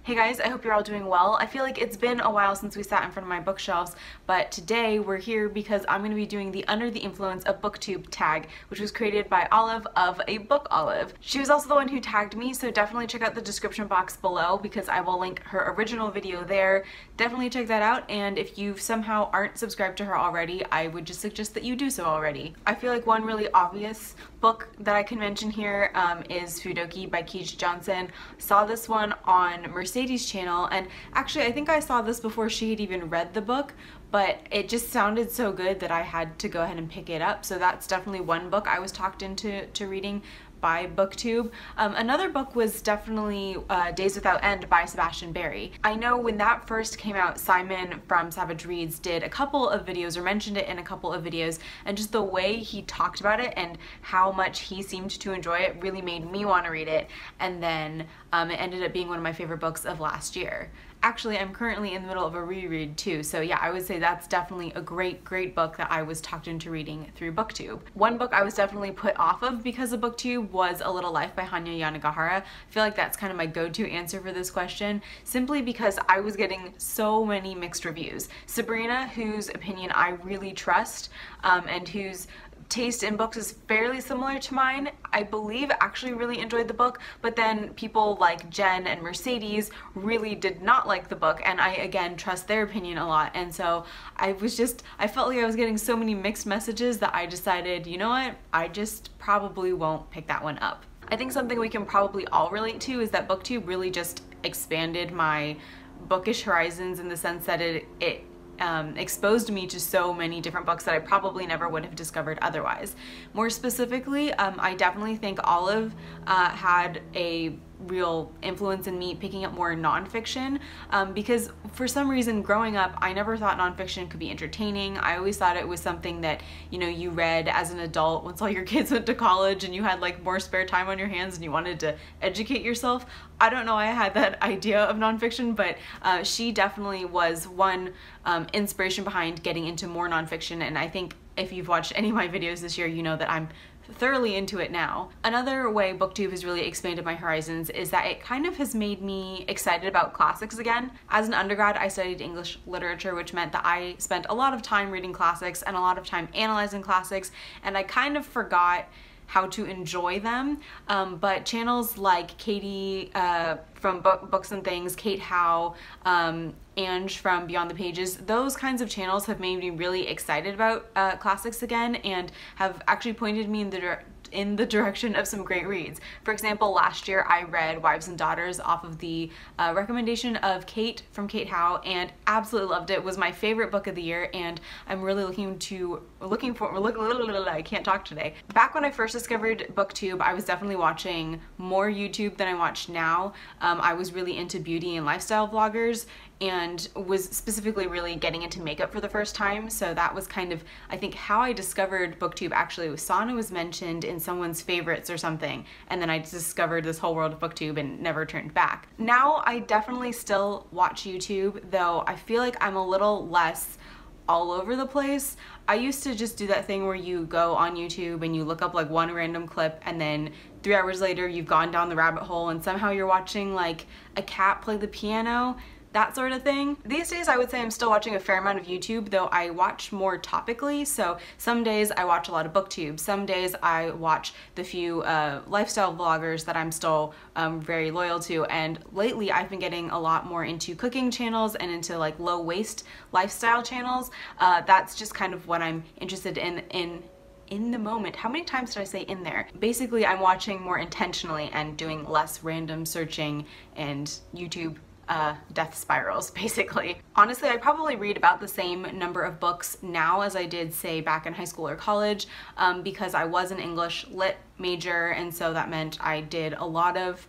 Hey guys, I hope you're all doing well. I feel like it's been a while since we sat in front of my bookshelves, but today we're here because I'm going to be doing the Under the Influence of BookTube tag, which was created by Olive of A Book Olive. She was also the one who tagged me, so definitely check out the description box below because I will link her original video there. Definitely check that out, and if you somehow aren't subscribed to her already, I would just suggest that you do so already. I feel like one really obvious book that I can mention here is Fudoki by Keach Johnson. Saw this one on Mercedes' channel, and actually I think I saw this before she had even read the book, but it just sounded so good that I had to go ahead and pick it up. So that's definitely one book I was talked into reading by BookTube. Another book was definitely Days Without End by Sebastian Barry. I know when that first came out, Simon from Savage Reads did a couple of videos or mentioned it in a couple of videos, and just the way he talked about it and how much he seemed to enjoy it really made me want to read it, and then it ended up being one of my favorite books of last year. Actually, I'm currently in the middle of a reread too, so yeah, I would say that's definitely a great book that I was talked into reading through BookTube. One book I was definitely put off of because of BookTube was A Little Life by Hanya Yanagihara. I feel like that's kind of my go-to answer for this question, simply because I was getting so many mixed reviews. Sabrina, whose opinion I really trust, and whose taste in books is fairly similar to mine, I believe actually really enjoyed the book, but then people like Jen and Mercedes really did not like the book, and I again trust their opinion a lot, and so I felt like I was getting so many mixed messages that I decided, you know what, I just probably won't pick that one up. I think something we can probably all relate to is that BookTube really just expanded my bookish horizons in the sense that it exposed me to so many different books that I probably never would have discovered otherwise. More specifically, I definitely think Olive had a real influence in me picking up more nonfiction, because for some reason growing up I never thought nonfiction could be entertaining. I always thought it was something that, you know, you read as an adult once all your kids went to college and you had like more spare time on your hands and you wanted to educate yourself. I don't know, I had that idea of nonfiction, but she definitely was one inspiration behind getting into more nonfiction, and I think if you've watched any of my videos this year, you know that I'm thoroughly into it now. Another way BookTube has really expanded my horizons is that it kind of has made me excited about classics again. As an undergrad, I studied English literature, which meant that I spent a lot of time reading classics and a lot of time analyzing classics, and I kind of forgot how to enjoy them, but channels like Katie from Books and Things, Kate Howe, Ange from Beyond the Pages, those kinds of channels have made me really excited about classics again and have actually pointed me in the direction of some great reads. For example, last year I read Wives and Daughters off of the recommendation of Kate from Kate Howe and absolutely loved it. It was my favorite book of the year, and I'm really I can't talk today. Back when I first discovered BookTube, I was definitely watching more YouTube than I watch now. I was really into beauty and lifestyle vloggers and was specifically really getting into makeup for the first time, so that was kind of, I think, how I discovered BookTube. Actually, Sana was mentioned in someone's favorites or something, and then I discovered this whole world of BookTube and never turned back. Now I definitely still watch YouTube, though I feel like I'm a little less all over the place. I used to just do that thing where you go on YouTube and you look up like one random clip, and then 3 hours later you've gone down the rabbit hole and somehow you're watching like a cat play the piano, that sort of thing. These days I would say I'm still watching a fair amount of YouTube, though I watch more topically, so some days I watch a lot of BookTube, some days I watch the few lifestyle vloggers that I'm still very loyal to, and lately I've been getting a lot more into cooking channels and into like low waste lifestyle channels. That's just kind of what I'm interested in the moment. How many times did I say in there? Basically, I'm watching more intentionally and doing less random searching and YouTube death spirals, basically. Honestly, I probably read about the same number of books now as I did, say, back in high school or college, because I was an English lit major, and so that meant I did a lot of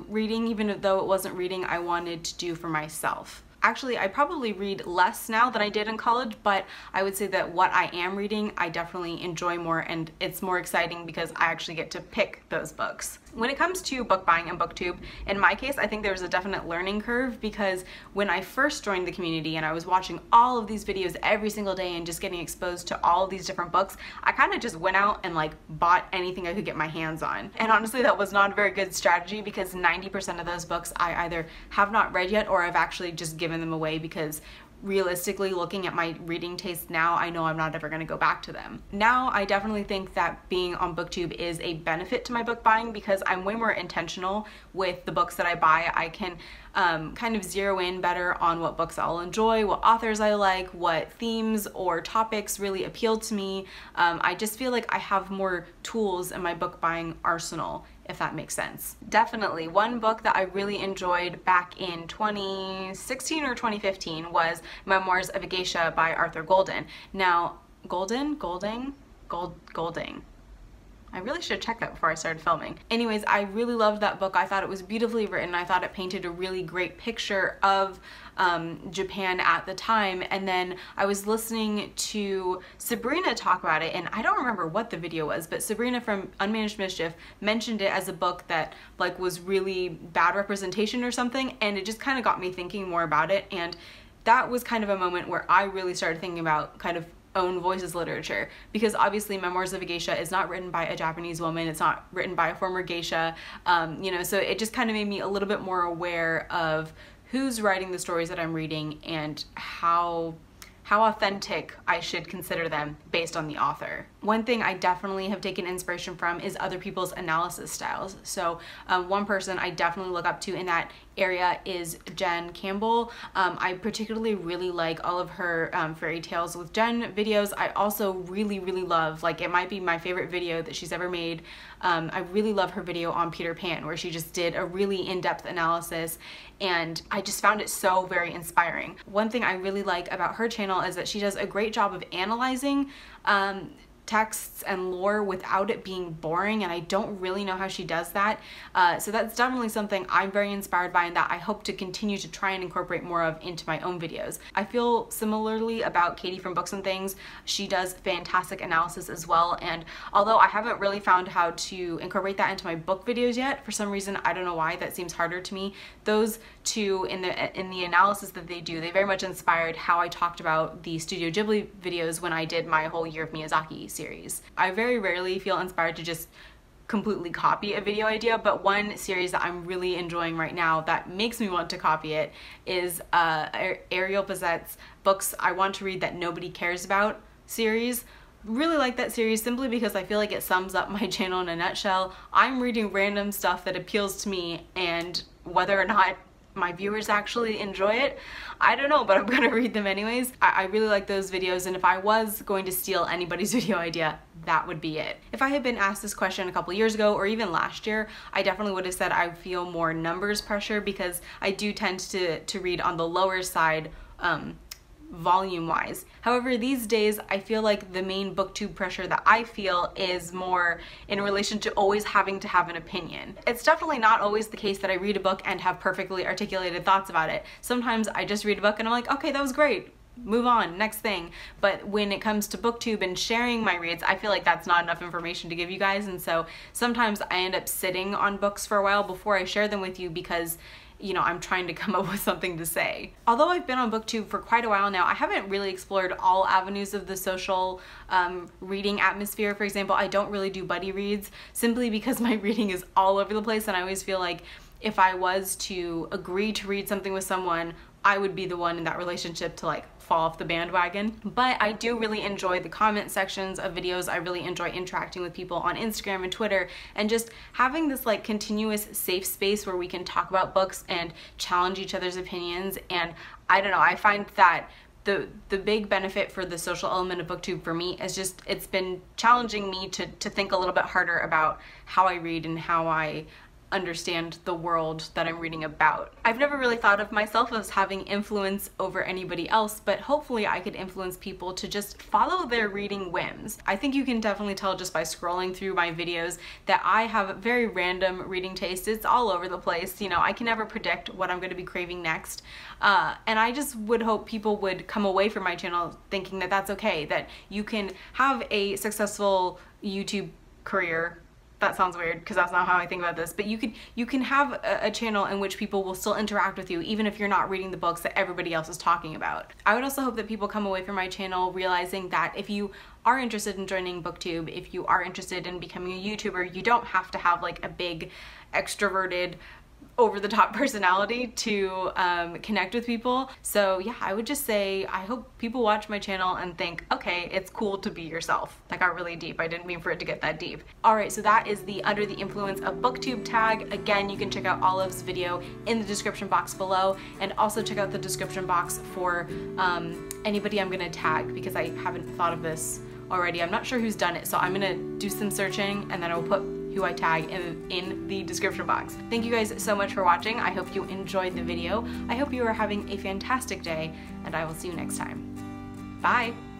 reading, even though it wasn't reading I wanted to do for myself. Actually, I probably read less now than I did in college, but I would say that what I am reading, I definitely enjoy more, and it's more exciting because I actually get to pick those books. When it comes to book buying and BookTube, in my case, I think there was a definite learning curve because when I first joined the community and I was watching all of these videos every single day and just getting exposed to all of these different books, I kind of just went out and like bought anything I could get my hands on. And honestly, that was not a very good strategy because 90% of those books I either have not read yet or I've actually just given them away because realistically, looking at my reading taste now, I know I'm not ever going to go back to them. Now, I definitely think that being on BookTube is a benefit to my book buying because I'm way more intentional with the books that I buy. I can kind of zero in better on what books I'll enjoy, what authors I like, what themes or topics really appeal to me. I just feel like I have more tools in my book buying arsenal, if that makes sense. Definitely. One book that I really enjoyed back in 2016 or 2015 was Memoirs of a Geisha by Arthur Golding. Now, Golding? I really should check that before I started filming. Anyways, I really loved that book. I thought it was beautifully written. I thought it painted a really great picture of Japan at the time. And then I was listening to Sabrina talk about it, and I don't remember what the video was, but Sabrina from Unmanaged Mischief mentioned it as a book that like was really bad representation or something, and it just kind of got me thinking more about it. And that was kind of a moment where I really started thinking about kind of own voices literature, because obviously Memoirs of a Geisha is not written by a Japanese woman, it's not written by a former geisha, you know, so it just kind of made me a little bit more aware of who's writing the stories that I'm reading and how authentic I should consider them based on the author. One thing I definitely have taken inspiration from is other people's analysis styles. So one person I definitely look up to in that area is Jen Campbell. I particularly really like all of her Fairy Tales with Jen videos. I also really love, like, it might be my favorite video that she's ever made. I really love her video on Peter Pan, where she just did a really in-depth analysis, and I just found it so very inspiring. One thing I really like about her channel is that she does a great job of analyzing texts and lore without it being boring, and I don't really know how she does that. So that's definitely something I'm very inspired by and that I hope to continue to try and incorporate more of into my own videos. I feel similarly about Katie from Books and Things. She does fantastic analysis as well, and although I haven't really found how to incorporate that into my book videos yet, for some reason, I don't know why, that seems harder to me. Those two, in the analysis that they do, they very much inspired how I talked about the Studio Ghibli videos when I did my whole Year of Miyazaki series. I very rarely feel inspired to just completely copy a video idea, but one series that I'm really enjoying right now that makes me want to copy it is Ariel Bazzette's Books I Want to Read That Nobody Cares About series. Really like that series simply because I feel like it sums up my channel in a nutshell. I'm reading random stuff that appeals to me, and whether or not my viewers actually enjoy it, I don't know, but I'm gonna read them anyways. I really like those videos, and if I was going to steal anybody's video idea, that would be it. If I had been asked this question a couple years ago or even last year, I definitely would have said I feel more numbers pressure because I do tend to read on the lower side volume wise. However, these days I feel like the main booktube pressure that I feel is more in relation to always having to have an opinion. It's definitely not always the case that I read a book and have perfectly articulated thoughts about it. Sometimes I just read a book and I'm like, okay, that was great, move on, next thing. But when it comes to booktube and sharing my reads, I feel like that's not enough information to give you guys, and so sometimes I end up sitting on books for a while before I share them with you because, you know, I'm trying to come up with something to say. Although I've been on BookTube for quite a while now, I haven't really explored all avenues of the social reading atmosphere. For example, I don't really do buddy reads simply because my reading is all over the place, and I always feel like if I was to agree to read something with someone, I would be the one in that relationship to like fall off the bandwagon. But I do really enjoy the comment sections of videos. I really enjoy interacting with people on Instagram and Twitter, and just having this like continuous safe space where we can talk about books and challenge each other's opinions. And I don't know, I find that the big benefit for the social element of BookTube for me is just, it's been challenging me to think a little bit harder about how I read and how I understand the world that I'm reading about. I've never really thought of myself as having influence over anybody else, but hopefully I could influence people to just follow their reading whims. I think you can definitely tell just by scrolling through my videos that I have a very random reading taste. It's all over the place, you know, I can never predict what I'm going to be craving next. And I just would hope people would come away from my channel thinking that that's okay, that you can have a successful YouTube career that sounds weird because that's not how I think about this, but you can have a channel in which people will still interact with you even if you're not reading the books that everybody else is talking about. I would also hope that people come away from my channel realizing that if you are interested in joining BookTube, if you are interested in becoming a YouTuber, you don't have to have like a big extroverted over-the-top personality to connect with people. So yeah, I would just say I hope people watch my channel and think, okay, it's cool to be yourself. That got really deep. I didn't mean for it to get that deep. Alright, so that is the Under the Influence of BookTube tag. Again, you can check out Olive's video in the description box below, and also check out the description box for anybody I'm gonna tag, because I haven't thought of this already. I'm not sure who's done it, so I'm gonna do some searching and then I will put who I tag in the description box. Thank you guys so much for watching. I hope you enjoyed the video. I hope you are having a fantastic day, and I will see you next time. Bye!